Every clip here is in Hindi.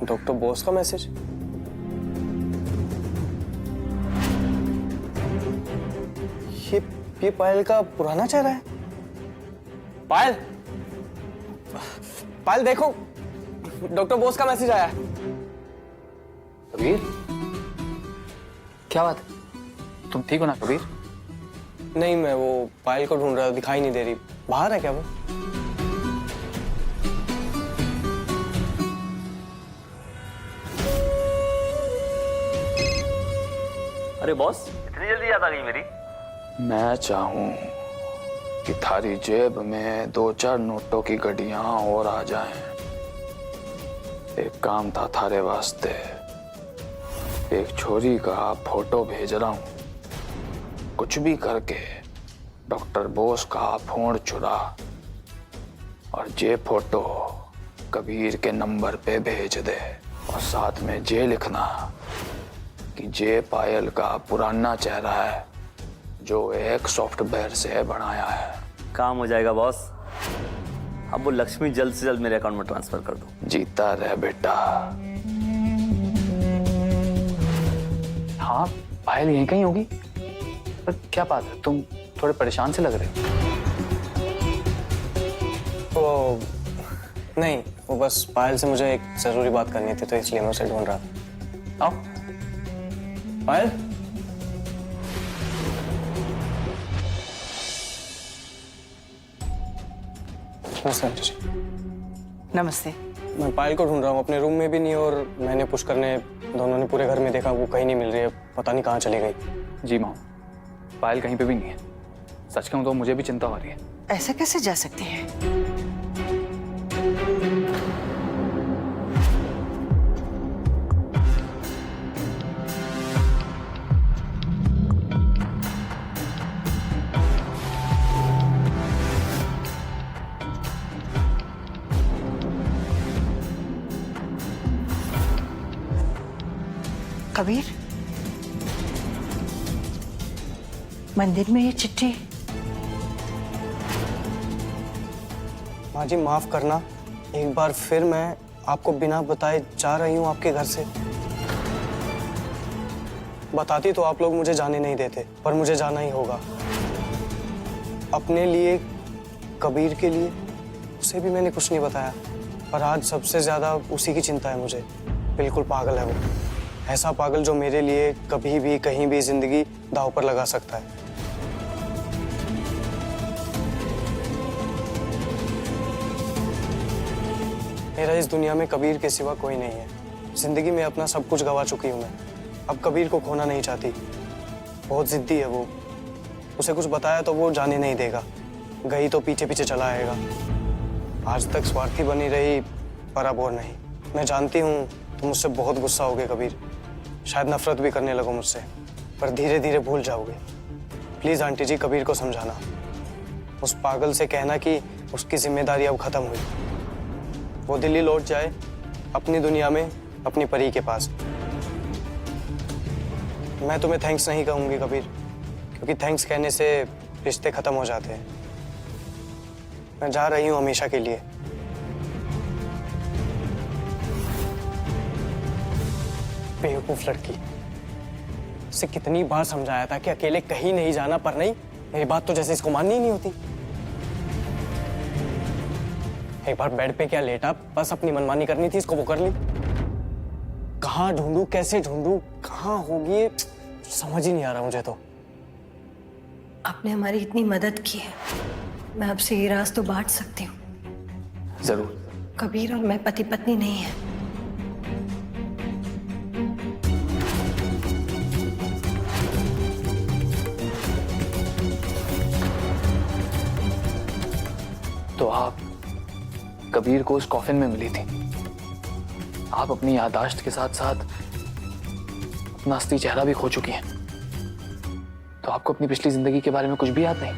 डॉक्टर बोस का मैसेज? ये पायल का पुराना चेहरा है। पायल, पायल देखो, डॉक्टर बोस का मैसेज आया है। कबीर, क्या बात है? तुम ठीक हो ना कबीर? नहीं, मैं वो पायल को ढूंढ रहा हूं, दिखाई नहीं दे रही। बाहर है क्या वो? अरे बॉस, इतनी जल्दी याद आ गई मेरी? मैं चाहूं कि थारी जेब में 2-4 नोटों की गड्डियां और आ जाएं। एक काम था थारे वास्ते। एक छोरी का फोटो भेज रहा हूं। कुछ भी करके डॉक्टर बोस का फोन चुरा और ये फोटो कबीर के नंबर पे भेज दे। और साथ में ये लिखना कि जे पायल का पुराना चेहरा है जो एक सॉफ्टवेयर से बनाया है। काम हो जाएगा बॉस। अब वो लक्ष्मी जल्द से जल्द मेरे अकाउंट में ट्रांसफर कर दो। जीता रहे बेटा। हाँ, पायल यहीं कहीं होगी। पर क्या बात है, तुम थोड़े परेशान से लग रहे हो। वो नहीं, वो बस पायल से मुझे एक जरूरी बात करनी थी, तो इसलिए मैं उसे ढूंढ रहा था। आओ पायल। नमस्ते आंटी जी। नमस्ते। मैं पायल को ढूंढ रहा हूँ, अपने रूम में भी नहीं, और मैंने पुश करने दोनों ने पूरे घर में देखा, वो कहीं नहीं मिल रही है। पता नहीं कहाँ चली गई। जी माँ, पायल कहीं पे भी नहीं है। सच कहूँ तो मुझे भी चिंता हो रही है। ऐसे कैसे जा सकती है? कबीर, मंदिर में ये चिट्ठी। माँ जी माफ करना, एक बार फिर मैं आपको बिना बताए जा रही हूँ आपके घर से। बताती तो आप लोग मुझे जाने नहीं देते, पर मुझे जाना ही होगा। अपने लिए, कबीर के लिए, उसे भी मैंने कुछ नहीं बताया, पर आज सबसे ज्यादा उसी की चिंता है मुझे। बिल्कुल पागल है वो, ऐसा पागल जो मेरे लिए कभी भी कहीं भी जिंदगी दांव पर लगा सकता है। मेरा इस दुनिया में कबीर के सिवा कोई नहीं है। जिंदगी में अपना सब कुछ गवा चुकी हूं मैं। अब कबीर को खोना नहीं चाहती। बहुत जिद्दी है वो। उसे कुछ बताया तो वो जाने नहीं देगा। गई तो पीछे पीछे चला आएगा। आज तक स्वार्थी बनी रही, पर अब और नहीं। मैं जानती हूँ तुम मुझसे बहुत गुस्सा होगे कबीर, शायद नफरत भी करने लगो मुझसे, पर धीरे धीरे भूल जाओगे। प्लीज आंटी जी, कबीर को समझाना। उस पागल से कहना कि उसकी जिम्मेदारी अब खत्म हुई। वो दिल्ली लौट जाए, अपनी दुनिया में, अपनी परी के पास। मैं तुम्हें थैंक्स नहीं कहूंगी कबीर, क्योंकि थैंक्स कहने से रिश्ते खत्म हो जाते हैं। मैं जा रही हूं हमेशा के लिए। बेवकूफ लड़की, उसे कितनी बार समझाया था कि अकेले कहीं नहीं जाना, पर नहीं, मेरी बात तो जैसे इसको माननी ही नहीं होती। एक बार बेड पे क्या लेटा, बस अपनी मनमानी करनी थी, इसको वो कर ली। कहाँ ढूंढूं, कैसे ढूंढूं, कहाँ होगी ये, समझ ही नहीं आ रहा मुझे तो। आपने हमारी इतनी मदद की है, मैं आपसे ये राज तो बांट सकती हूँ। जरूर। कबीर और मैं पति पत्नी नहीं है। तो आप कबीर को उस कॉफिन में मिली थी। आप अपनी याददाश्त के साथ साथ अपना असली चेहरा भी खो चुकी हैं। तो आपको अपनी पिछली जिंदगी के बारे में कुछ भी याद नहीं?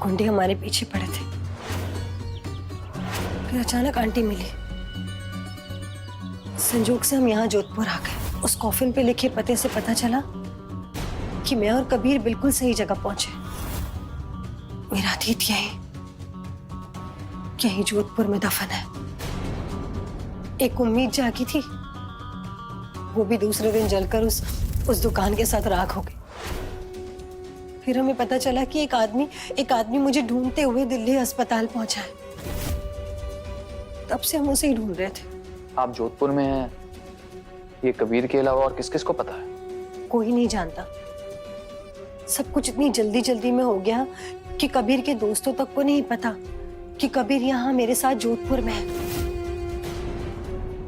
गुंडे हमारे पीछे पड़े थे, फिर अचानक आंटी मिली। संजोग से हम यहाँ जोधपुर आ गए। उस कॉफिन पे लिखे पते से पता चला कि मैं और कबीर बिल्कुल सही जगह पहुंचे। मेरा अतीत यही जोधपुर में दफन है। एक उम्मीद जागी थी, वो भी दूसरे दिन जलकर उस दुकान के साथ राख हो गई। फिर हमें पता चला कि एक आदमी मुझे ढूंढते हुए दिल्ली अस्पताल पहुंचा है। तब से हम उसे ही ढूंढ रहे थे। आप जोधपुर में हैं, ये कबीर के अलावा और किस किस को पता है? कोई नहीं जानता। सब कुछ इतनी जल्दी जल्दी में हो गया कि कबीर के दोस्तों तक को नहीं पता कि कबीर यहाँ मेरे साथ जोधपुर में है।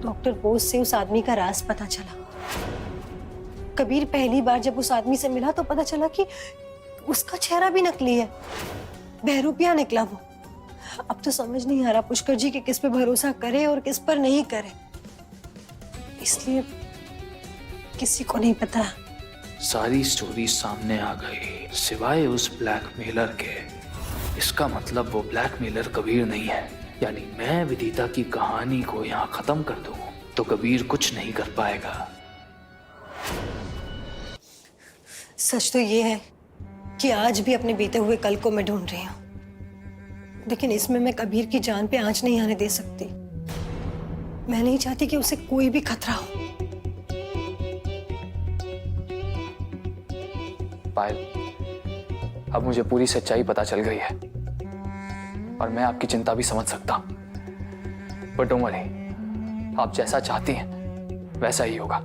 डॉक्टर बोस से उस आदमी का राज पता चला। कबीर पहली बार जब उस आदमी से मिला तो पता चला कि उसका चेहरा भी नकली है, बहरूपिया निकला वो। अब तो समझ नहीं आ रहा पुष्कर जी कि किस पे भरोसा करे और किस पर नहीं करे, इसलिए किसी को नहीं पता। सारी स्टोरी सामने आ गई सिवाय उस ब्लैकमेलर के। इसका मतलब वो ब्लैकमेलर कबीर नहीं है। यानी मैं विदिता की कहानी को यहाँ खत्म कर दूं तो कबीर कुछ नहीं कर पाएगा। सच तो ये है कि आज भी अपने बीते हुए कल को मैं ढूंढ रही हूँ, लेकिन इसमें मैं कबीर की जान पे आंच नहीं आने दे सकती। मैं नहीं चाहती कि उसे कोई भी खतरा हो। पायल, अब मुझे पूरी सच्चाई पता चल गई है और मैं आपकी चिंता भी समझ सकता हूं। बट डोंट वरी, आप जैसा चाहती हैं वैसा ही होगा।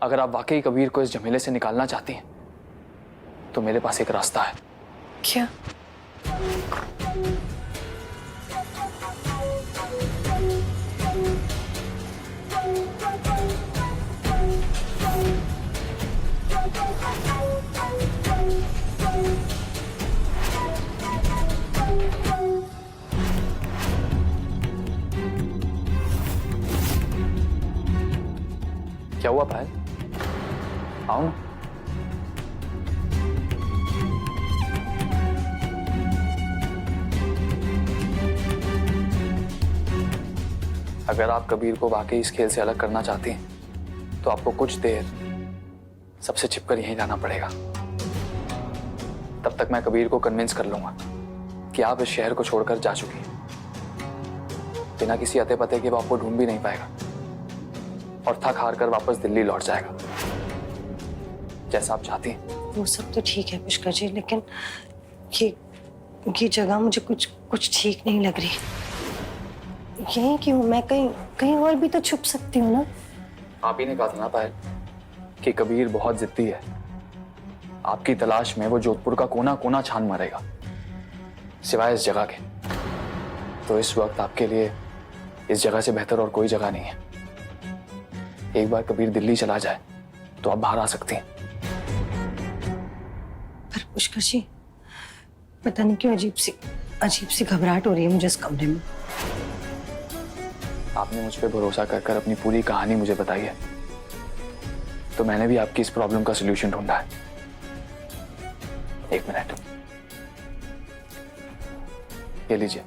अगर आप वाकई कबीर को इस झमेले से निकालना चाहती हैं तो मेरे पास एक रास्ता है। क्या? क्या हुआ पायल? आओ ना। अगर आप कबीर को वाकई इस खेल से अलग करना चाहती हैं तो आपको कुछ देर सबसे छिपकर यहीं रहना पड़ेगा। तब तक मैं कबीर को कन्विंस कर लूंगा कि आप इस शहर को छोड़कर जा चुकी हैं। बिना किसी अते पते के वो आपको ढूंढ भी नहीं पाएगा और थक हार कर वापस दिल्ली लौट जाएगा, जैसा आप चाहती हैं। वो सब तो ठीक है पुष्कर जी, लेकिन ये जगह मुझे कुछ ठीक नहीं लग रही। यहीं क्यों? मैं कहीं और भी तो छुप सकती हूँ ना। आप ही ने कहा था ना पायल कि कबीर बहुत जिद्दी है। आपकी तलाश में वो जोधपुर का कोना कोना छान मारेगा सिवाय इस जगह के। तो इस वक्त आपके लिए इस जगह से बेहतर और कोई जगह नहीं है। एक बार कबीर दिल्ली चला जाए तो आप बाहर आ सकती हैं। पर पुष्कर जी, पता नहीं क्यों अजीब सी घबराहट हो रही है मुझे इस कमरे में। आपने मुझ पर भरोसा कर अपनी पूरी कहानी मुझे बताई है, तो मैंने भी आपकी इस प्रॉब्लम का सलूशन ढूंढा है। एक मिनट, ये लीजिए,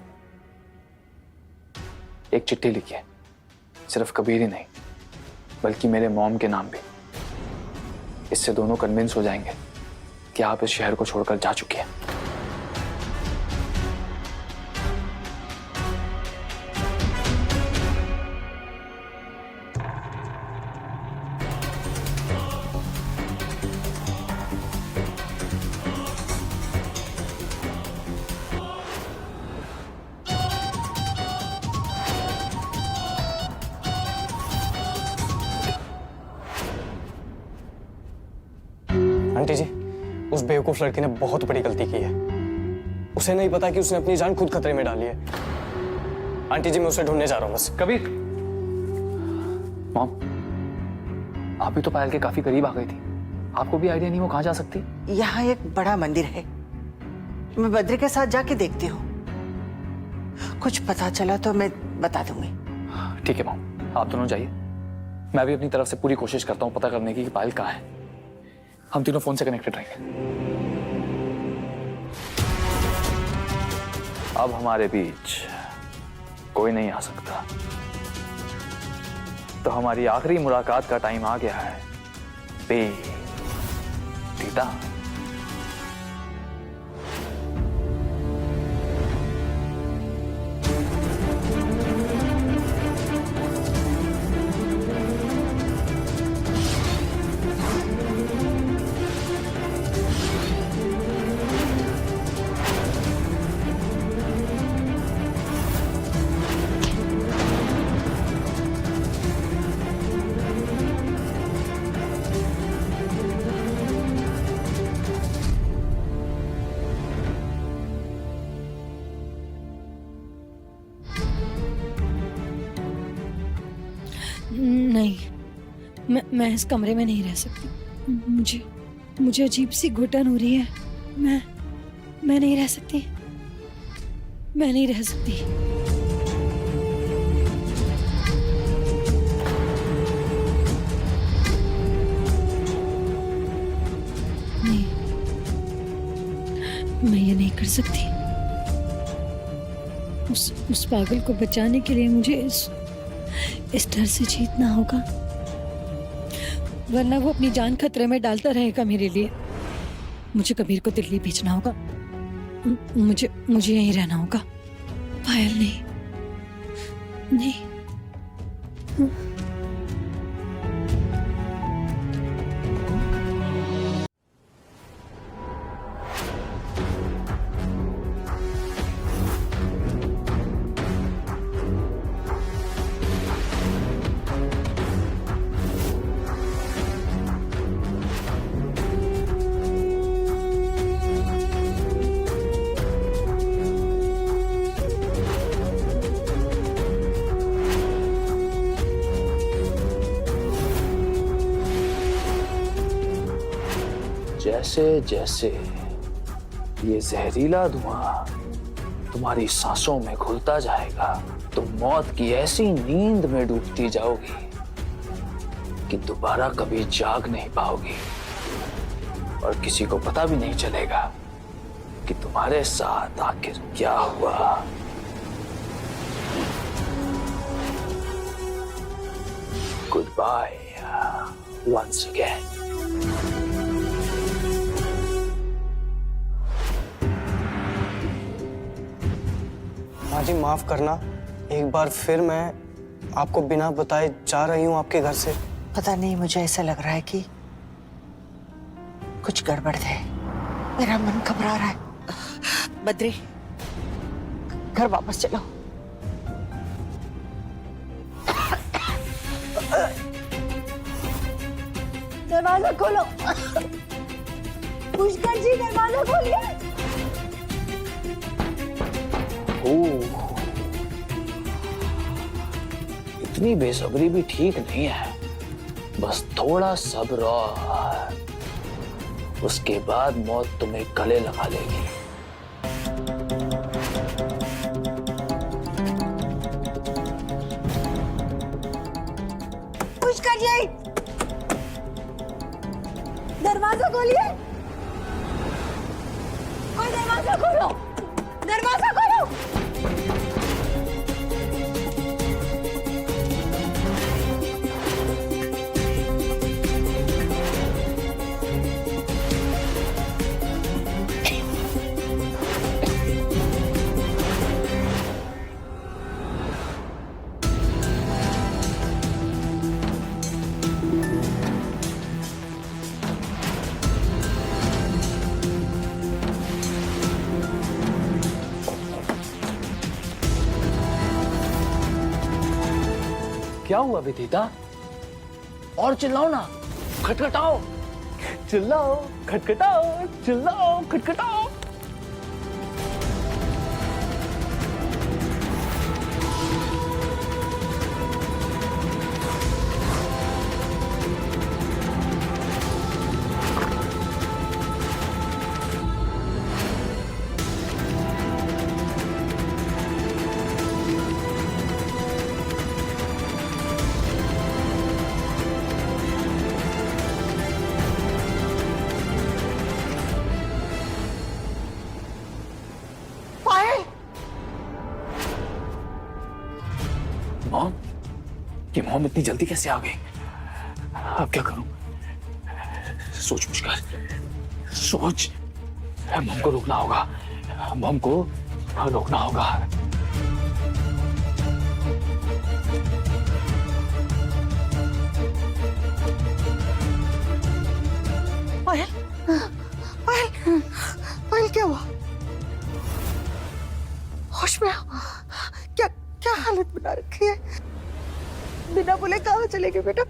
एक चिट्ठी लिखी है। सिर्फ कबीर ही नहीं बल्कि मेरे मॉम के नाम भी। इससे दोनों कन्विंस हो जाएंगे कि आप इस शहर को छोड़कर जा चुकी हैं। आंटी जी, उस बेवकूफ लड़की ने बहुत बड़ी गलती की है। उसे नहीं पता कि उसने अपनी जान खुद खतरे में डाली है। आंटी जी, मैं उसे ढूंढने जा रहा हूँ बस। कबीर, मॉम, आप भी तो पायल के काफी करीब आ गई थी। आपको भी आइडिया नहीं वो कहाँ जा सकती? यहाँ एक बड़ा मंदिर है, मैं बद्री के साथ जाके देखती हूँ। कुछ पता चला तो मैं बता दूंगी। ठीक है मॉम, आप दोनों जाइए। मैं भी अपनी तरफ से पूरी कोशिश करता हूँ पता करने की कि पायल कहाँ है। हम तीनों फोन से कनेक्टेड रहेंगे। अब हमारे बीच कोई नहीं आ सकता, तो हमारी आखिरी मुलाकात का टाइम आ गया है। बेटा, मैं इस कमरे में नहीं रह सकती। मुझे अजीब सी घुटन हो रही है। मैं नहीं रह सकती। मैं नहीं रह सकती। नहीं, मैं ये नहीं कर सकती। उस पागल को बचाने के लिए मुझे इस डर से जीतना होगा, वरना वो अपनी जान खतरे में डालता रहेगा मेरे लिए। मुझे कबीर को दिल्ली भेजना होगा। मुझे यहीं रहना होगा। पायल नहीं। जैसे जैसे ये जहरीला धुआं तुम्हारी सांसों में घुलता जाएगा, तुम मौत की ऐसी नींद में डूबती जाओगी कि दोबारा कभी जाग नहीं पाओगी और किसी को पता भी नहीं चलेगा कि तुम्हारे साथ आखिर क्या हुआ। Good bye once again. माँ जी माफ करना, एक बार फिर मैं आपको बिना बताए जा रही हूँ आपके घर से। पता नहीं, मुझे ऐसा लग रहा है कि कुछ गड़बड़ है। मेरा मन घबरा रहा है। बद्री, घर वापस चलो। दरवाजा खोलो। पुष्कर जी, दरवाजा खोलिए। इतनी बेसब्री भी ठीक नहीं है। बस थोड़ा सब्र और उसके बाद मौत तुम्हें गले लगा लेगी। पुष्कर जी, दरवाजा खोलिए। कोई दरवाजा खोलो। दरवाजा खोलो। क्या हुआ विदिता? और चिल्लाओ ना, खटखटाओ, चिल्लाओ, खटखटाओ, चिल्लाओ, खटखटाओ। मॉम, ये मॉम इतनी जल्दी कैसे आ गई? अब क्या करूं? सोच पुष्कर, सोच। मॉम को रोकना होगा, मॉम को रोकना होगा। पायल, पायल, पायल क्या हुआ? होश में आओ। क्या हालत बना रखी है? बिना बोले कहाँ चले गए बेटा?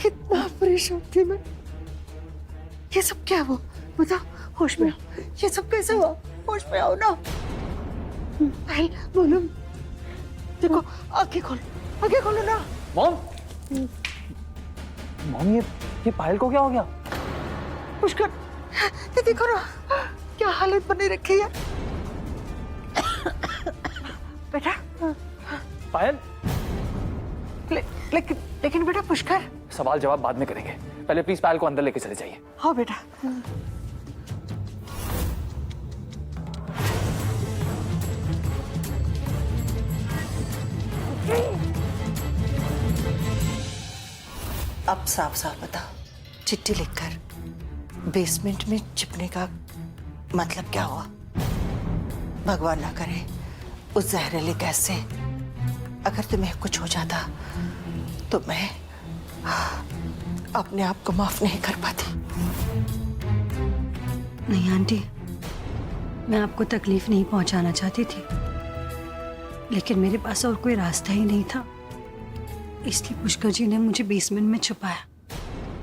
कितना परेशान थी मैं। ये सब क्या वो बताओ, होश में आओ। ये सब कैसे हुआ? होश में आओ ना। पायल बोलो, देखो आंखें खोलो ना। मॉम, मॉम ये पायल को क्या हो गया? पुष्कर, ये देखो ना क्या हालत बनी रखी है। बेटा पायल, लेकिन बेटा पुष्कर। सवाल जवाब बाद में करेंगे, पहले प्लीज पायल को अंदर लेके चले जाइए। हाँ बेटा। अब साफ साफ बताओ, चिट्ठी लिखकर बेसमेंट में छिपने का मतलब क्या हुआ? भगवान ना करे उस जहरीले गैस से अगर तुम्हें कुछ हो जाता तो मैं अपने आप को माफ नहीं कर पाती। नहीं आंटी, मैं आपको तकलीफ नहीं पहुंचाना चाहती थी, लेकिन मेरे पास और कोई रास्ता ही नहीं था, इसलिए पुष्कर जी ने मुझे बेसमेंट में छुपाया।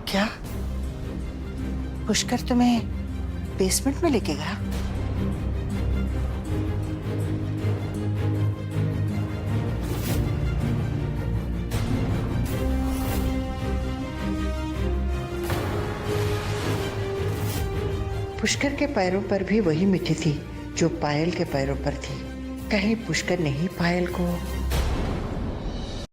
क्या पुष्कर तुम्हें बेसमेंट में लेके गया? पुष्कर के पैरों पर भी वही मिट्टी थी जो पायल के पैरों पर थी। कहीं पुष्कर ने ही पायल को